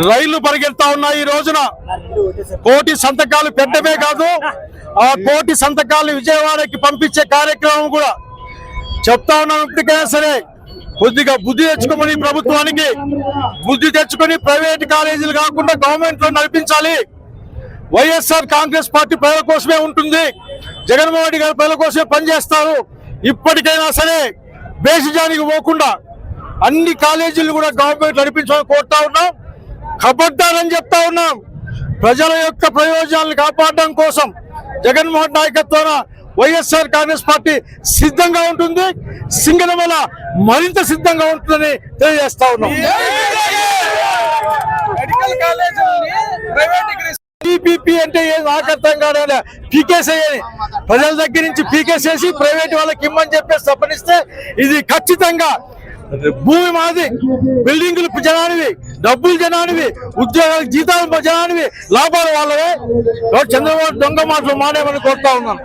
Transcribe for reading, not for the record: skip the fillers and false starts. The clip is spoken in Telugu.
రైళ్లు పరిగెడతా ఉన్నాయి. ఈ రోజున కోటి సంతకాలు పెట్టడమే కాదు, ఆ కోటి సంతకాలు విజయవాడకి పంపించే కార్యక్రమం కూడా చెప్తా ఉన్నాం. ఇప్పటికైనా సరే కొద్దిగా బుద్ధి తెచ్చుకోమని, ప్రభుత్వానికి బుద్ధి తెచ్చుకొని ప్రైవేట్ కాలేజీలు కాకుండా గవర్నమెంట్ లో నడిపించాలి. వైఎస్ఆర్ కాంగ్రెస్ పార్టీ ప్రజల కోసమే ఉంటుంది, జగన్మోహన్ రెడ్డి గారు ప్రజల కోసమే పనిచేస్తారు. ఇప్పటికైనా సరే బేసిజానికి పోకుండా అన్ని కాలేజీలు కూడా గవర్నమెంట్ నడిపించాలని కోరుతా ఉన్నాం. ఖబర్దారని చెప్తా ఉన్నాం. ప్రజల యొక్క ప్రయోజనాలను కాపాడడం కోసం జగన్మోహన్ నాయకత్వాన వైఎస్ఆర్ కాంగ్రెస్ పార్టీ సిద్ధంగా ఉంటుంది. సింగనమల మరింత సిద్ధంగా ఉంటుందని తెలియజేస్తా ఉన్నాం. పీపీపీ అంటే నాకు అర్థం కాదు. పీకేసీ ప్రజల దగ్గర నుంచి పీకేసేసి ప్రైవేట్ వాళ్ళకి ఇమ్మని చెప్పేసి తప్పనిస్తే ఇది ఖచ్చితంగా భూమి మాది, బిల్డింగులు జనానివి, డబ్బులు జనానివి, ఉద్యోగాలు జీతాలు జనానివి, లాభాలు వాళ్ళవే. చంద్రబాబు దొంగ మాటలు మానేమని కోరుతా ఉన్నాను.